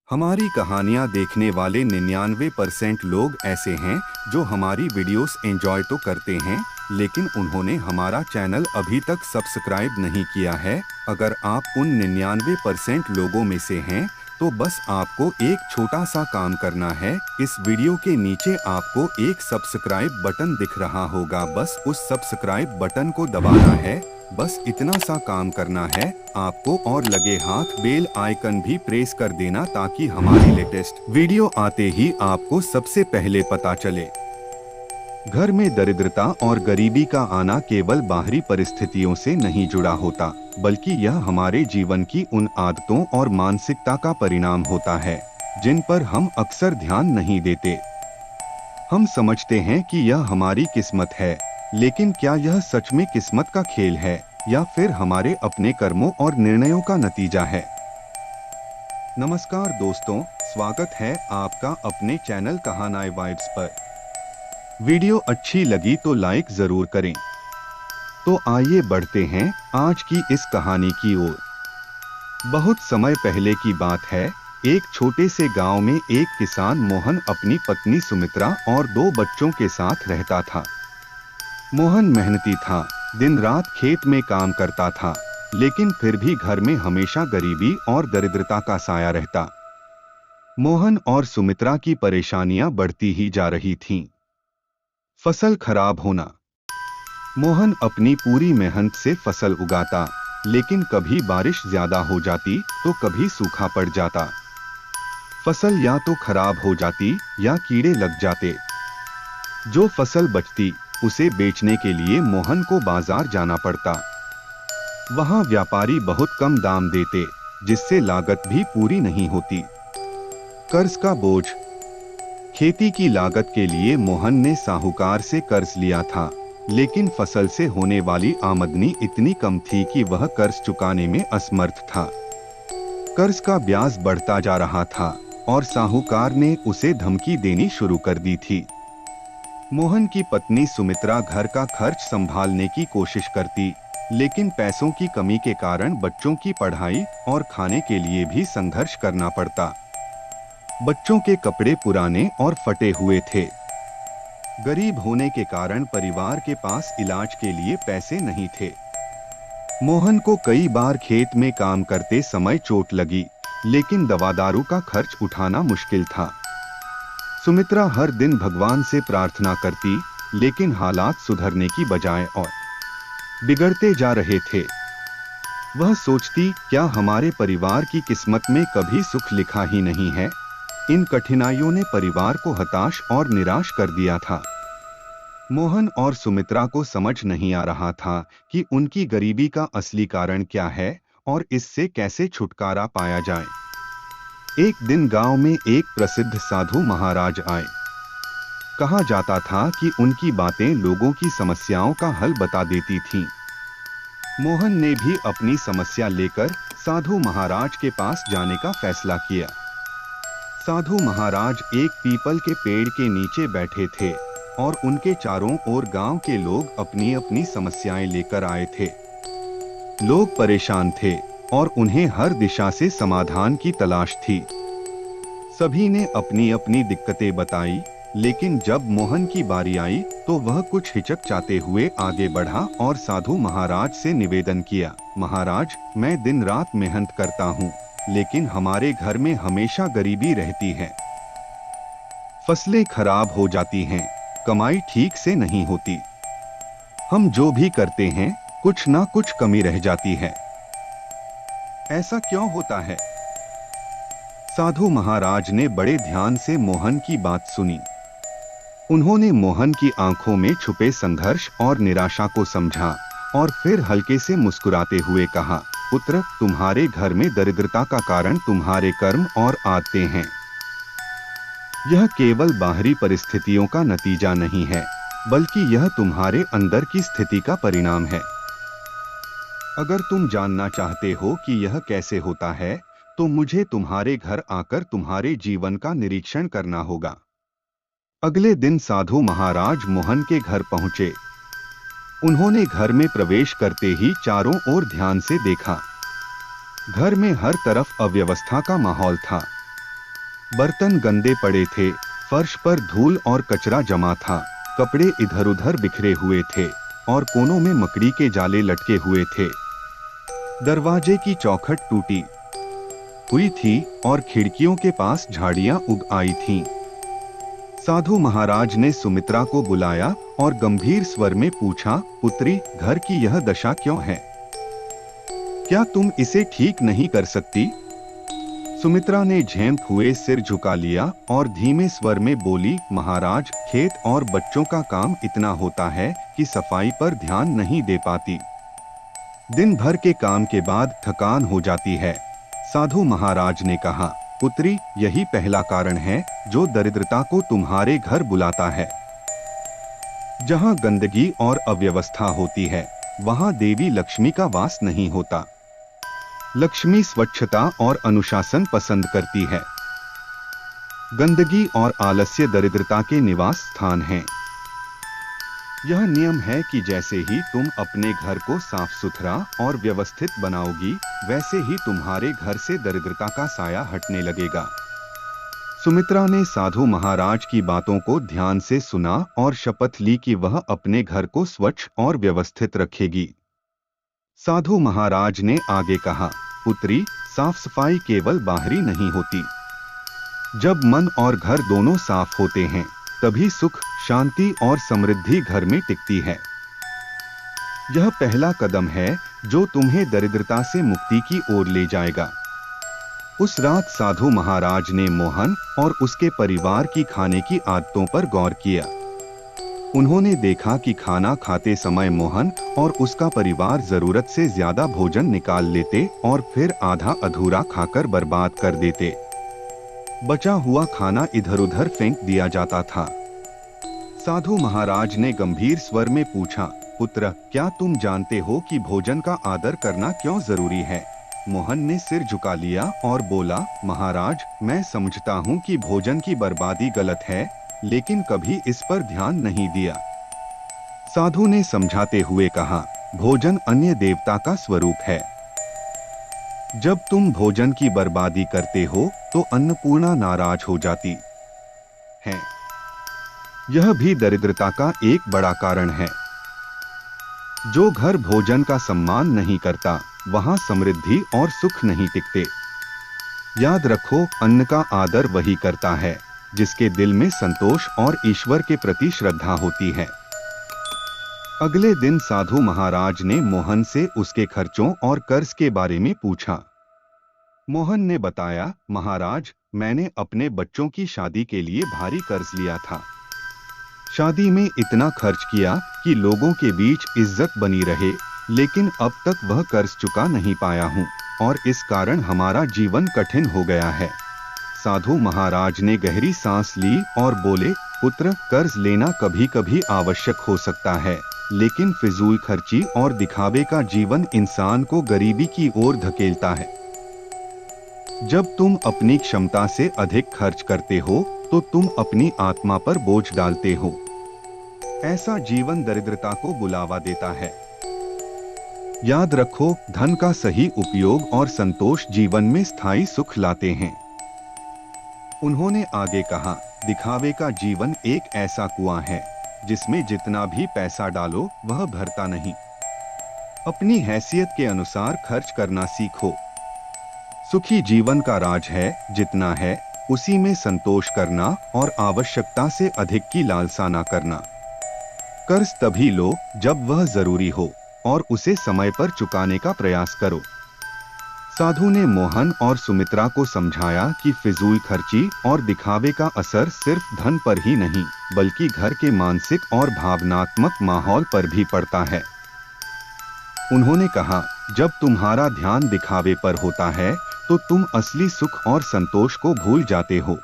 हमारी कहानियाँ देखने वाले 99% लोग ऐसे हैं जो हमारी वीडियोस एंजॉय तो करते हैं, लेकिन उन्होंने हमारा चैनल अभी तक सब्सक्राइब नहीं किया है। अगर आप उन 99% लोगों में से हैं, तो बस आपको एक छोटा सा काम करना है। इस वीडियो के नीचे आपको एक सब्सक्राइब बटन दिख रहा होगा, बस उस सब्सक्राइब बटन को दबाना है। बस इतना सा काम करना है आपको, और लगे हाथ बेल आइकन भी प्रेस कर देना ताकि हमारी लेटेस्ट वीडियो आते ही आपको सबसे पहले पता चले। घर में दरिद्रता और गरीबी का आना केवल बाहरी परिस्थितियों से नहीं जुड़ा होता, बल्कि यह हमारे जीवन की उन आदतों और मानसिकता का परिणाम होता है जिन पर हम अक्सर ध्यान नहीं देते। हम समझते हैं कि यह हमारी किस्मत है, लेकिन क्या यह सच में किस्मत का खेल है या फिर हमारे अपने कर्मों और निर्णयों का नतीजा है? नमस्कार दोस्तों, स्वागत है आपका अपने चैनल कहानाएं वाइब्स पर। वीडियो अच्छी लगी तो लाइक जरूर करें। तो आइए बढ़ते हैं आज की इस कहानी की ओर। बहुत समय पहले की बात है। एक छोटे से गांव में एक किसान मोहन अपनी पत्नी सुमित्रा और 2 बच्चों के साथ रहता था। मोहन मेहनती था, दिन रात खेत में काम करता था, लेकिन फिर भी घर में हमेशा गरीबी और दरिद्रता का साया रहता। मोहन और सुमित्रा की परेशानियां बढ़ती ही जा रही थीं। फसल खराब होना। मोहन अपनी पूरी मेहनत से फसल उगाता, लेकिन कभी बारिश ज्यादा हो जाती तो कभी सूखा पड़ जाता। फसल या तो खराब हो जाती या कीड़े लग जाते। जो फसल बचती उसे बेचने के लिए मोहन को बाजार जाना पड़ता। वहां व्यापारी बहुत कम दाम देते, जिससे लागत भी पूरी नहीं होती। कर्ज का बोझ। खेती की लागत के लिए मोहन ने साहूकार से कर्ज लिया था, लेकिन फसल से होने वाली आमदनी इतनी कम थी कि वह कर्ज चुकाने में असमर्थ था। कर्ज का ब्याज बढ़ता जा रहा था और साहूकार ने उसे धमकी देनी शुरू कर दी थी। मोहन की पत्नी सुमित्रा घर का खर्च संभालने की कोशिश करती, लेकिन पैसों की कमी के कारण बच्चों की पढ़ाई और खाने के लिए भी संघर्ष करना पड़ता। बच्चों के कपड़े पुराने और फटे हुए थे। गरीब होने के कारण परिवार के पास इलाज के लिए पैसे नहीं थे। मोहन को कई बार खेत में काम करते समय चोट लगी, लेकिन दवा दारू का खर्च उठाना मुश्किल था। सुमित्रा हर दिन भगवान से प्रार्थना करती, लेकिन हालात सुधरने की बजाय और बिगड़ते जा रहे थे। वह सोचती, क्या हमारे परिवार की किस्मत में कभी सुख लिखा ही नहीं है? इन कठिनाइयों ने परिवार को हताश और निराश कर दिया था। मोहन और सुमित्रा को समझ नहीं आ रहा था कि उनकी गरीबी का असली कारण क्या है और इससे कैसे छुटकारा पाया जाए। एक दिन गांव में एक प्रसिद्ध साधु महाराज आए। कहा जाता था कि उनकी बातें लोगों की समस्याओं का हल बता देती थीं। मोहन ने भी अपनी समस्या लेकर साधु महाराज के पास जाने का फैसला किया। साधु महाराज एक पीपल के पेड़ के नीचे बैठे थे और उनके चारों ओर गांव के लोग अपनी अपनी समस्याएं लेकर आए थे। लोग परेशान थे और उन्हें हर दिशा से समाधान की तलाश थी। सभी ने अपनी अपनी दिक्कतें बताई, लेकिन जब मोहन की बारी आई तो वह कुछ हिचकचाते हुए आगे बढ़ा और साधु महाराज से निवेदन किया, महाराज, मैं दिन रात मेहनत करता हूँ, लेकिन हमारे घर में हमेशा गरीबी रहती है। फसलें खराब हो जाती हैं, कमाई ठीक से नहीं होती। हम जो भी करते हैं कुछ ना कुछ कमी रह जाती है। ऐसा क्यों होता है? साधु महाराज ने बड़े ध्यान से मोहन की बात सुनी। उन्होंने मोहन की आंखों में छुपे संघर्ष और निराशा को समझा और फिर हल्के से मुस्कुराते हुए कहा, पुत्र, तुम्हारे घर में दरिद्रता का कारण तुम्हारे कर्म और आदतें हैं। यह केवल बाहरी परिस्थितियों का नतीजा नहीं है, बल्कि यह तुम्हारे अंदर की स्थिति का परिणाम है। अगर तुम जानना चाहते हो कि यह कैसे होता है, तो मुझे तुम्हारे घर आकर तुम्हारे जीवन का निरीक्षण करना होगा। अगले दिन साधु महाराज मोहन के घर पहुंचे। उन्होंने घर में प्रवेश करते ही चारों ओर ध्यान से देखा। घर में हर तरफ अव्यवस्था का माहौल था। बर्तन गंदे पड़े थे, फर्श पर धूल और कचरा जमा था, कपड़े इधर उधर बिखरे हुए थे और कोनों में मकड़ी के जाले लटके हुए थे। दरवाजे की चौखट टूटी हुई थी और खिड़कियों के पास झाड़ियां उग आई थीं। साधु महाराज ने सुमित्रा को बुलाया और गंभीर स्वर में पूछा, पुत्री, घर की यह दशा क्यों है? क्या तुम इसे ठीक नहीं कर सकती? सुमित्रा ने झेंप हुए सिर झुका लिया और धीमे स्वर में बोली, महाराज, खेत और बच्चों का काम इतना होता है कि सफाई पर ध्यान नहीं दे पाती। दिन भर के काम के बाद थकान हो जाती है। साधु महाराज ने कहा, पुत्री, यही पहला कारण है जो दरिद्रता को तुम्हारे घर बुलाता है। जहां गंदगी और अव्यवस्था होती है, वहां देवी लक्ष्मी का वास नहीं होता। लक्ष्मी स्वच्छता और अनुशासन पसंद करती है। गंदगी और आलस्य दरिद्रता के निवास स्थान हैं। यह नियम है कि जैसे ही तुम अपने घर को साफ सुथरा और व्यवस्थित बनाओगी, वैसे ही तुम्हारे घर से दरिद्रता का साया हटने लगेगा। सुमित्रा ने साधु महाराज की बातों को ध्यान से सुना और शपथ ली कि वह अपने घर को स्वच्छ और व्यवस्थित रखेगी। साधु महाराज ने आगे कहा, पुत्री, साफ सफाई केवल बाहरी नहीं होती। जब मन और घर दोनों साफ होते हैं, तभी सुख, शांति और समृद्धि घर में टिकती है। यह पहला कदम है जो तुम्हें दरिद्रता से मुक्ति की ओर ले जाएगा। उस रात साधु महाराज ने मोहन और उसके परिवार की खाने की आदतों पर गौर किया। उन्होंने देखा कि खाना खाते समय मोहन और उसका परिवार जरूरत से ज्यादा भोजन निकाल लेते और फिर आधा अधूरा खाकर बर्बाद कर देते। बचा हुआ खाना इधर उधर फेंक दिया जाता था। साधु महाराज ने गंभीर स्वर में पूछा, पुत्र, क्या तुम जानते हो कि भोजन का आदर करना क्यों जरूरी है? मोहन ने सिर झुका लिया और बोला, महाराज, मैं समझता हूँ कि भोजन की बर्बादी गलत है, लेकिन कभी इस पर ध्यान नहीं दिया। साधु ने समझाते हुए कहा, भोजन अन्य देवता का स्वरूप है। जब तुम भोजन की बर्बादी करते हो तो अन्नपूर्णा नाराज हो जाती है। यह भी दरिद्रता का एक बड़ा कारण है। जो घर भोजन का सम्मान नहीं करता, वहां समृद्धि और सुख नहीं टिकते। याद रखो, अन्न का आदर वही करता है जिसके दिल में संतोष और ईश्वर के प्रति श्रद्धा होती है। अगले दिन साधु महाराज ने मोहन से उसके खर्चों और कर्ज के बारे में पूछा। मोहन ने बताया, महाराज, मैंने अपने बच्चों की शादी के लिए भारी कर्ज लिया था। शादी में इतना खर्च किया कि लोगों के बीच इज्जत बनी रहे, लेकिन अब तक वह कर्ज चुका नहीं पाया हूँ और इस कारण हमारा जीवन कठिन हो गया है। साधु महाराज ने गहरी सांस ली और बोले, पुत्र, कर्ज लेना कभी कभी आवश्यक हो सकता है, लेकिन फिजूल खर्ची और दिखावे का जीवन इंसान को गरीबी की ओर धकेलता है। जब तुम अपनी क्षमता से अधिक खर्च करते हो तो तुम अपनी आत्मा पर बोझ डालते हो। ऐसा जीवन दरिद्रता को बुलावा देता है। याद रखो, धन का सही उपयोग और संतोष जीवन में स्थायी सुख लाते हैं। उन्होंने आगे कहा, दिखावे का जीवन एक ऐसा कुआं है जिसमें जितना भी पैसा डालो वह भरता नहीं। अपनी हैसियत के अनुसार खर्च करना सीखो। सुखी जीवन का राज है जितना है उसी में संतोष करना और आवश्यकता से अधिक की लालसा ना करना। कर्ज तभी लो जब वह जरूरी हो और उसे समय पर चुकाने का प्रयास करो। साधु ने मोहन और सुमित्रा को समझाया कि फिजूल खर्ची और दिखावे का असर सिर्फ धन पर ही नहीं, बल्कि घर के मानसिक और भावनात्मक माहौल पर भी पड़ता है। उन्होंने कहा, जब तुम्हारा ध्यान दिखावे पर होता है तो तुम असली सुख और संतोष को भूल जाते हो।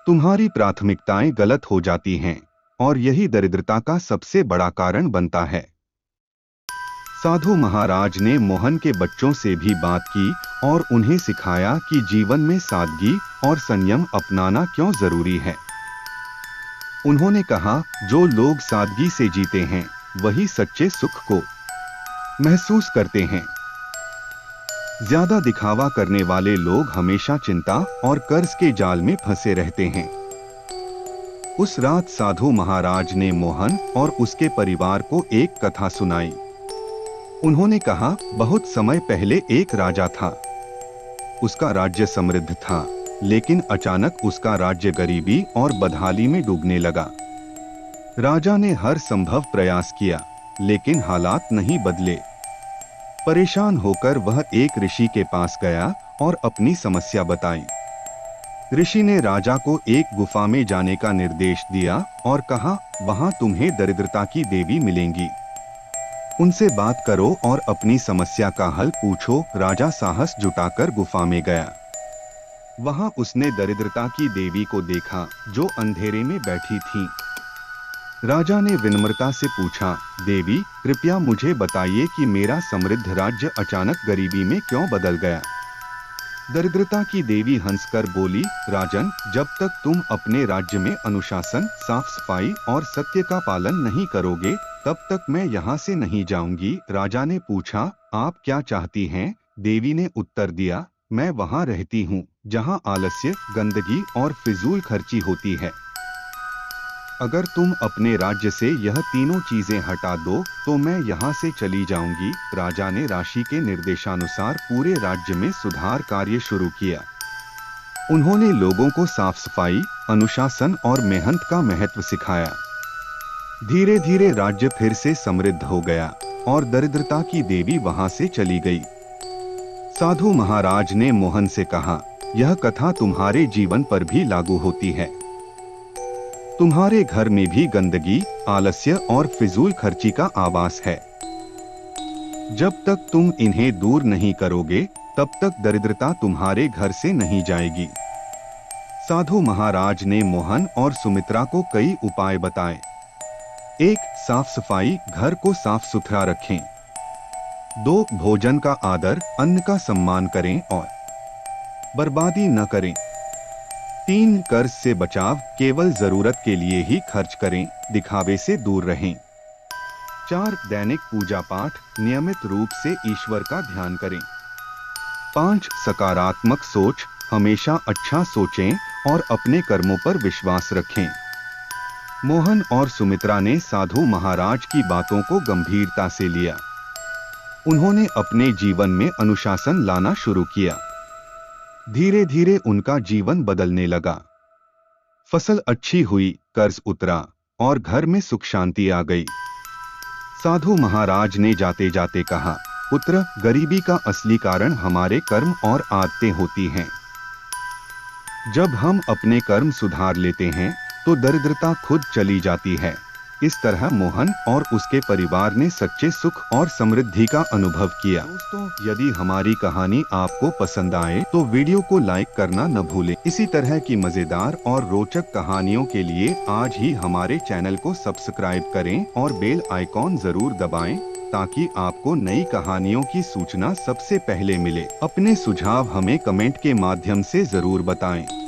तुम्हारी प्राथमिकताएं गलत हो जाती हैं और यही दरिद्रता का सबसे बड़ा कारण बनता है। साधु महाराज ने मोहन के बच्चों से भी बात की और उन्हें सिखाया कि जीवन में सादगी और संयम अपनाना क्यों जरूरी है। उन्होंने कहा, जो लोग सादगी से जीते हैं वही सच्चे सुख को महसूस करते हैं। ज्यादा दिखावा करने वाले लोग हमेशा चिंता और कर्ज के जाल में फंसे रहते हैं। उस रात साधु महाराज ने मोहन और उसके परिवार को एक कथा सुनाई। उन्होंने कहा, बहुत समय पहले एक राजा था। उसका राज्य समृद्ध था, लेकिन अचानक उसका राज्य गरीबी और बदहाली में डूबने लगा। राजा ने हर संभव प्रयास किया, लेकिन हालात नहीं बदले। परेशान होकर वह एक ऋषि के पास गया और अपनी समस्या बताई। ऋषि ने राजा को एक गुफा में जाने का निर्देश दिया और कहा, वहां तुम्हें दरिद्रता की देवी मिलेंगी। उनसे बात करो और अपनी समस्या का हल पूछो। राजा साहस जुटाकर गुफा में गया। वहां उसने दरिद्रता की देवी को देखा, जो अंधेरे में बैठी थी। राजा ने विनम्रता से पूछा, देवी, कृपया मुझे बताइए कि मेरा समृद्ध राज्य अचानक गरीबी में क्यों बदल गया। दरिद्रता की देवी हंसकर बोली, राजन, जब तक तुम अपने राज्य में अनुशासन, साफ सफाई और सत्य का पालन नहीं करोगे, तब तक मैं यहाँ से नहीं जाऊंगी। राजा ने पूछा, आप क्या चाहती हैं? देवी ने उत्तर दिया, मैं वहाँ रहती हूँ जहाँ आलस्य, गंदगी और फिजूल खर्ची होती है। अगर तुम अपने राज्य से यह तीनों चीजें हटा दो तो मैं यहाँ से चली जाऊंगी। राजा ने राशि के निर्देशानुसार पूरे राज्य में सुधार कार्य शुरू किया। उन्होंने लोगों को साफ सफाई, अनुशासन और मेहनत का महत्व सिखाया। धीरे धीरे राज्य फिर से समृद्ध हो गया और दरिद्रता की देवी वहां से चली गई। साधु महाराज ने मोहन से कहा, यह कथा तुम्हारे जीवन पर भी लागू होती है। तुम्हारे घर में भी गंदगी, आलस्य और फिजूल खर्ची का आवास है। जब तक तुम इन्हें दूर नहीं करोगे, तब तक दरिद्रता तुम्हारे घर से नहीं जाएगी। साधु महाराज ने मोहन और सुमित्रा को कई उपाय बताए। 1. साफ सफाई, घर को साफ सुथरा रखें। 2. भोजन का आदर, अन्न का सम्मान करें और बर्बादी न करें। 3. कर्ज से बचाव, केवल जरूरत के लिए ही खर्च करें, दिखावे से दूर रहें। 4. दैनिक पूजा पाठ, नियमित रूप से ईश्वर का ध्यान करें। 5. सकारात्मक सोच, हमेशा अच्छा सोचें और अपने कर्मों पर विश्वास रखें। मोहन और सुमित्रा ने साधु महाराज की बातों को गंभीरता से लिया। उन्होंने अपने जीवन में अनुशासन लाना शुरू किया। धीरे धीरे उनका जीवन बदलने लगा। फसल अच्छी हुई, कर्ज उतरा और घर में सुख शांति आ गई। साधु महाराज ने जाते जाते कहा, पुत्र, गरीबी का असली कारण हमारे कर्म और आदतें होती हैं। जब हम अपने कर्म सुधार लेते हैं तो दरिद्रता खुद चली जाती है। इस तरह मोहन और उसके परिवार ने सच्चे सुख और समृद्धि का अनुभव किया। दोस्तों, यदि हमारी कहानी आपको पसंद आए तो वीडियो को लाइक करना न भूलें। इसी तरह की मजेदार और रोचक कहानियों के लिए आज ही हमारे चैनल को सब्सक्राइब करें और बेल आइकॉन जरूर दबाएं, ताकि आपको नई कहानियों की सूचना सबसे पहले मिले। अपने सुझाव हमें कमेंट के माध्यम से जरूर बताएं।